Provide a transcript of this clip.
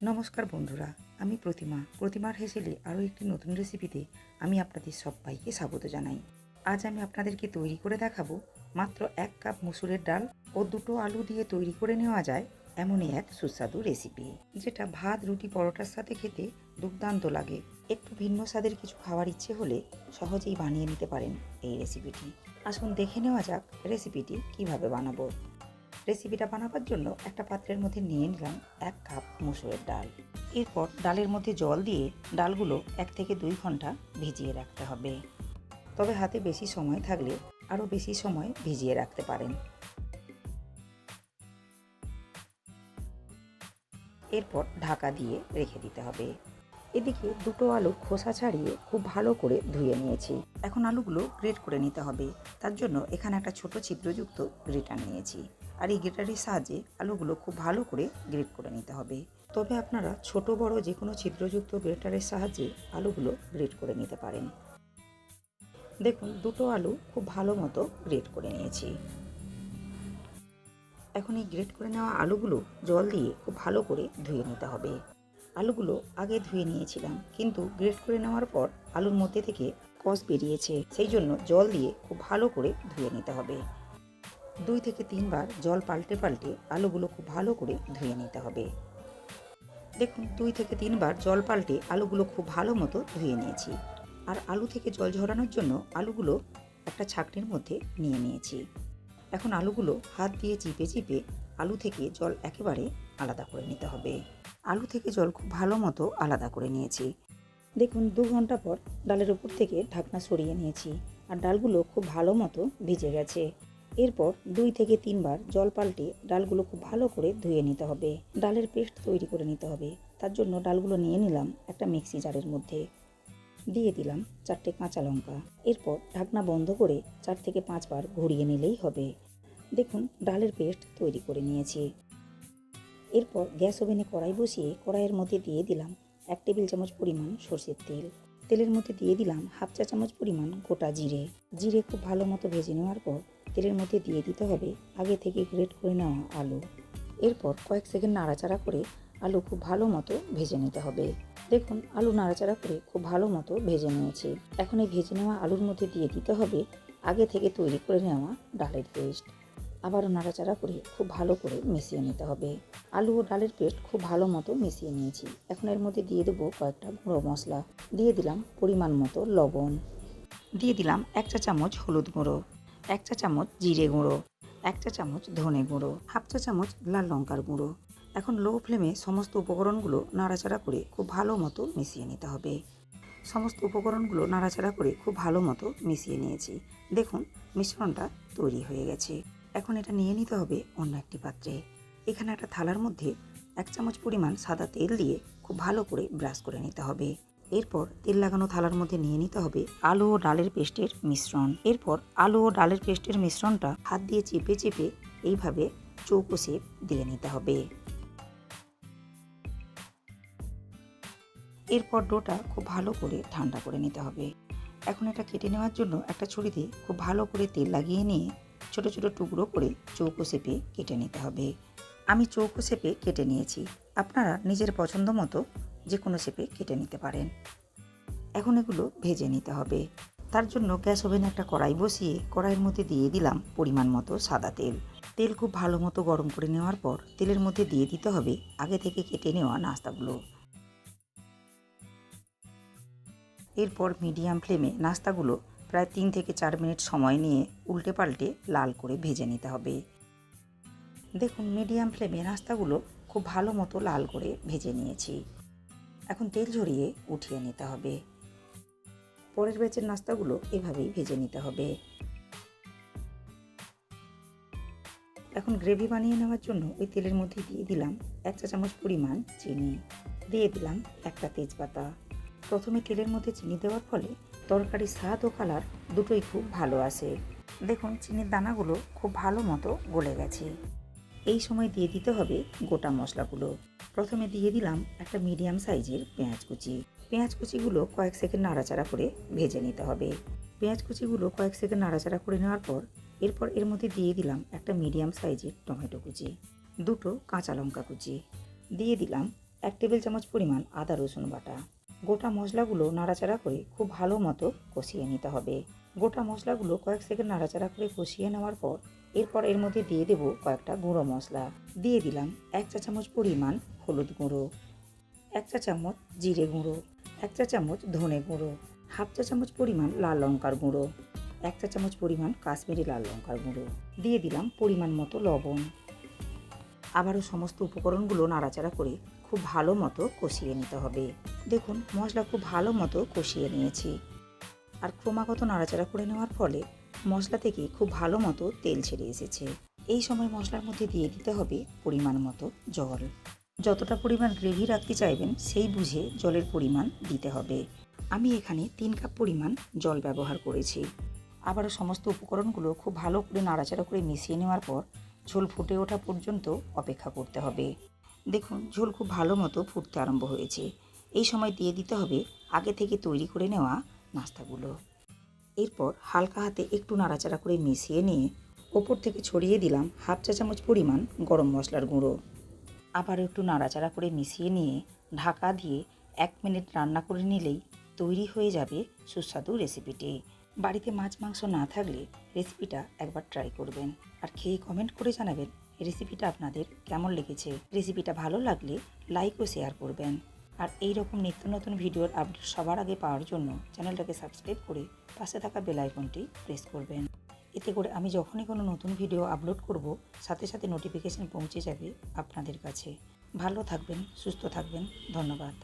নমস্কার বন্ধুরা, আমি প্রতিমার হেসেলে আরও একটি নতুন রেসিপিতে আমি আপনাদের সবাইকে স্বাগত জানাই। আজ আমি আপনাদেরকে তৈরি করে দেখাবো মাত্র 1 কাপ মুসুরের ডাল ও 2টো আলু দিয়ে তৈরি করে নেওয়া যায় এমনই এক সুস্বাদু রেসিপি, যেটা ভাত, রুটি, পরোটার সাথে খেতে দুর্দান্ত লাগে। একটু ভিন্ন স্বাদের কিছু খাওয়ার ইচ্ছে হলে সহজেই বানিয়ে নিতে পারেন এই রেসিপিটি। আসুন দেখে নেওয়া যাক রেসিপিটি কিভাবে বানাবো। রেসিপিটা বানাবার জন্য একটা পাত্রের মধ্যে নিয়ে নিলাম 1 কাপ মুসুরের ডাল। এরপর ডালের মধ্যে জল দিয়ে ডালগুলো 1 থেকে 2 ঘন্টা ভিজিয়ে রাখতে হবে। তবে হাতে বেশি সময় থাকলে আরও বেশি সময় ভিজিয়ে রাখতে পারেন। এরপর ঢাকা দিয়ে রেখে দিতে হবে। এদিকে 2টো আলু খোসা ছাড়িয়ে খুব ভালো করে ধুয়ে নিয়েছি। এখন আলুগুলো গ্রেট করে নিতে হবে। তার জন্য এখানে একটা ছোট ছিদ্রযুক্ত গ্রেটার নিয়েছি, আর এই গ্রেটারের সাহায্যে আলুগুলো খুব ভালো করে গ্রেট করে নিতে হবে। তবে আপনারা ছোট বড় যে কোনো ছিদ্রযুক্ত গ্রেটারের সাহায্যে আলুগুলো গ্রেট করে নিতে পারেন। দেখুন, 2টো আলু খুব ভালো মতো গ্রেট করে নিয়েছি। এখন এই গ্রেট করে নেওয়া আলুগুলো জল দিয়ে খুব ভালো করে ধুয়ে নিতে হবে। আলুগুলো আগে ধুয়ে নিয়েছিলাম, কিন্তু গ্রেট করে নেওয়ার পর আলুর মধ্যে থেকে কষ বেরিয়েছে, সেই জন্য জল দিয়ে খুব ভালো করে ধুয়ে নিতে হবে। 2 থেকে 3 বার জল পাল্টে পাল্টে আলুগুলো খুব ভালো করে ধুয়ে নিতে হবে। দেখুন, 2 থেকে 3 বার জল পাল্টে আলুগুলো খুব ভালো মতো ধুয়ে নিয়েছি। আর আলু থেকে জল ঝরানোর জন্য আলুগুলো একটা ছাঁকনির মধ্যে নিয়ে নিয়েছি। এখন আলুগুলো হাত দিয়ে চিপে চিপে আলু থেকে জল একেবারে আলাদা করে নিতে হবে। আলু থেকে জল খুব ভালো মতো আলাদা করে নিয়েছি। দেখুন, 2 ঘন্টা পর ডালের উপর থেকে ঢাকনা সরিয়ে নিয়েছি, আর ডালগুলো খুব ভালো মতো ভিজে গেছে। এরপর 2 থেকে 3 বার জল পাল্টে ডালগুলো খুব ভালো করে ধুয়ে নিতে হবে। ডালের পেস্ট তৈরি করে নিতে হবে। তার জন্য ডালগুলো নিয়ে নিলাম একটা মিক্সি জারের মধ্যে। দিয়ে দিলাম 4টে কাঁচা লঙ্কা। এরপর ঢাকনা বন্ধ করে 4 থেকে 5 বার ঘুরিয়ে নিলেই হবে। দেখুন, ডালের পেস্ট তৈরি করে নিয়েছি। এরপর গ্যাস ওভেনে কড়াই বসিয়ে কড়াইয়ের মধ্যে দিয়ে দিলাম 1 টেবিল চামচ পরিমাণ সরষের তেল। তেলের মধ্যে দিয়ে দিলাম হাফ চা চামচ পরিমাণ গোটা জিরে। জিরে খুব ভালো মতো ভেজে নেওয়ার পর তেলের মধ্যে দিয়ে দিতে হবে আগে থেকে গ্রেট করে নেওয়া আলু। এরপর কয়েক সেকেন্ড নাড়াচাড়া করে আলু খুব ভালো মতো ভেজে নিতে হবে। দেখুন, আলু নাড়াচাড়া করে খুব ভালো মতো ভেজে নিয়েছি। এখন এই ভেজে নেওয়া আলুর মধ্যে দিয়ে দিতে হবে আগে থেকে তৈরি করে নেওয়া ডালের পেস্ট। আবারও নাড়াচাড়া করে খুব ভালো করে মিশিয়ে নিতে হবে। আলু ও ডালের পেস্ট খুব ভালো মতো মিশিয়ে নিয়েছি। এখন এর মধ্যে দিয়ে দেবো কয়েকটা গুঁড়ো মশলা। দিয়ে দিলাম পরিমাণ মতো লবণ। দিয়ে দিলাম 1 চা চামচ হলুদ গুঁড়ো, 1 চা চামচ জিরে গুঁড়ো, 1 চা চামচ ধনে গুঁড়ো, হাফ চা চামচ লাল লঙ্কার গুঁড়ো। এখন লো ফ্লেমে সমস্ত উপকরণগুলো নাড়াচাড়া করে খুব ভালো মতো মিশিয়ে নিতে হবে। সমস্ত উপকরণগুলো নাড়াচাড়া করে খুব ভালো মতো মিশিয়ে নিয়েছি। দেখুন, মিশ্রণটা তৈরি হয়ে গেছে। এখন এটা নিয়ে নিতে হবে অন্য একটি পাত্রে। এখানে একটা থালার মধ্যে 1 চামচ পরিমাণ সাদা তেল দিয়ে খুব ভালো করে ব্রাশ করে নিতে হবে। এরপর তেল লাগানো থালার মধ্যে নিয়ে নিতে হবে আলু ও ডালের পেস্টের মিশ্রণ। এরপর আলু ও ডালের পেস্টের মিশ্রণটা হাত দিয়ে চেপে চেপে এইভাবে চৌকো শেপ দিয়ে নিতে হবে। এরপর ডোটা খুব ভালো করে ঠান্ডা করে নিতে হবে। এখন এটা কেটে নেওয়ার জন্য একটা ছুরিতে খুব ভালো করে তেল লাগিয়ে নিয়ে ছোট ছোট টুকরো করে চৌকো শেপে কেটে নিতে হবে। আমি চৌকো শেপে কেটে নিয়েছি। আপনারা নিজের পছন্দ মতো যে কোনো শেপে কেটে নিতে পারেন। এখন এগুলো ভেজে নিতে হবে। তার জন্য গ্যাস ওভেনে একটা কড়াই বসিয়ে কড়াইয়ের মধ্যে দিয়ে দিলাম পরিমাণ মতো সাদা তেল। তেল খুব ভালো মতো গরম করে নেওয়ার পর তেলের মধ্যে দিয়ে দিতে হবে আগে থেকে কেটে নেওয়া নাস্তাগুলো। এরপর মিডিয়াম ফ্লেমে নাস্তাগুলো প্রায় 3 থেকে 4 মিনিট সময় নিয়ে উল্টে পাল্টে লাল করে ভেজে নিতে হবে। দেখুন, মিডিয়াম ফ্লেমে নাস্তাগুলো খুব ভালো মতো লাল করে ভেজে নিয়েছি। এখন তেল ঝরিয়ে উঠিয়ে নিতে হবে। পরের ব্যাচের নাস্তাগুলো এভাবেই ভেজে নিতে হবে। এখন গ্রেভি বানিয়ে নেওয়ার জন্য ওই তেলের মধ্যে দিয়ে দিলাম 1 চা চামচ পরিমাণ চিনি। দিয়ে দিলাম একটা তেজপাতা। প্রথমে তেলের মধ্যে চিনি দেওয়ার ফলে তরকারির স্বাদ ও কালার দুটোই খুব ভালো আসে। দেখুন, চিনির দানাগুলো খুব ভালো মতো গলে গেছে। এই সময় দিয়ে দিতে হবে গোটা মশলাগুলো। প্রথমে দিয়ে দিলাম একটা মিডিয়াম সাইজের পেঁয়াজ কুচি। পেঁয়াজ কুচিগুলো কয়েক সেকেন্ড নাড়াচাড়া করে ভেজে নিতে হবে। পেঁয়াজ কুচিগুলো কয়েক সেকেন্ড নাড়াচাড়া করে নেওয়ার পর এরপর এর মধ্যে দিয়ে দিলাম একটা মিডিয়াম সাইজের টমেটো কুচি, 2টো কাঁচা লঙ্কা কুচি, দিয়ে দিলাম 1 টেবিল চামচ পরিমাণ আদা রসুন বাটা। গোটা মশলাগুলো নাড়াচাড়া করে খুব ভালো মতো কষিয়ে নিতে হবে। গোটা মশলাগুলো কয়েক সেকেন্ড নাড়াচাড়া করে কষিয়ে নেওয়ার পর এরপর এর মধ্যে দিয়ে দেব কয়েকটা গুঁড়ো মশলা। দিয়ে দিলাম 1 চা চামচ পরিমাণ হলুদ গুঁড়ো, 1 চা চামচ জিরে গুঁড়ো, 1 চা চামচ ধনে গুঁড়ো, হাফ চা চামচ পরিমাণ লাল লঙ্কার গুঁড়ো, 1 চা চামচ পরিমাণ কাশ্মীরি লাল লঙ্কার গুঁড়ো। দিয়ে দিলাম পরিমাণ মতো লবণ। আবারও সমস্ত উপকরণগুলো নাড়াচাড়া করে খুব ভালো মতো কষিয়ে নিতে হবে। দেখুন মশলা খুব ভালো মতো কষিয়ে নিয়েছি। আর ক্রমাগত নাড়াচাড়া করে নেওয়ার ফলে মশলা থেকে খুব ভালো মতো তেল ছেড়ে এসেছে। এই সময় মশলার মধ্যে দিয়ে দিতে হবে পরিমাণ মতো জল। যতটা পরিমাণ গ্রেভি রাখতে চাইবেন সেই বুঝে জলের পরিমাণ দিতে হবে। আমি এখানে 3 কাপ পরিমাণ জল ব্যবহার করেছি। আবারও সমস্ত উপকরণগুলো খুব ভালো করে নাড়াচাড়া করে মিশিয়ে নেওয়ার পর ঝোল ফুটে ওঠা পর্যন্ত অপেক্ষা করতে হবে। দেখুন ঝোল খুব ভালো মতো ফুটতে আরম্ভ হয়েছে। এই সময় দিয়ে দিতে হবে আগে থেকে তৈরি করে নেওয়া নাস্তাগুলো। এরপর হালকা হাতে একটু নাড়াচাড়া করে মিশিয়ে নিয়ে ওপর থেকে ছড়িয়ে দিলাম হাফ চা চামচ পরিমাণ গরম মশলার গুঁড়ো। আবার একটু নাড়াচাড়া করে মিশিয়ে নিয়ে ঢাকা দিয়ে 1 মিনিট রান্না করে নিলেই তৈরি হয়ে যাবে সুস্বাদু রেসিপিটি। বাড়িতে মাছ মাংস না থাকলে রেসিপিটা একবার ট্রাই করবেন আর খেয়ে কমেন্ট করে জানাবেন রেসিপিটা আপনাদের কেমন লেগেছে। রেসিপিটা ভালো লাগলে লাইক ও শেয়ার করবেন। আর এই রকম নিত্য নতুন ভিডিওর আপডেট সবার আগে পাওয়ার জন্য চ্যানেলটাকে সাবস্ক্রাইব করে পাশে থাকা বেল আইকনটি প্রেস করবেন। এতে করে আমি যখনই কোনো নতুন ভিডিও আপলোড করব সাথে সাথে নোটিফিকেশন পৌঁছে যাবে আপনাদের কাছে। ভালো থাকবেন, সুস্থ থাকবেন। ধন্যবাদ।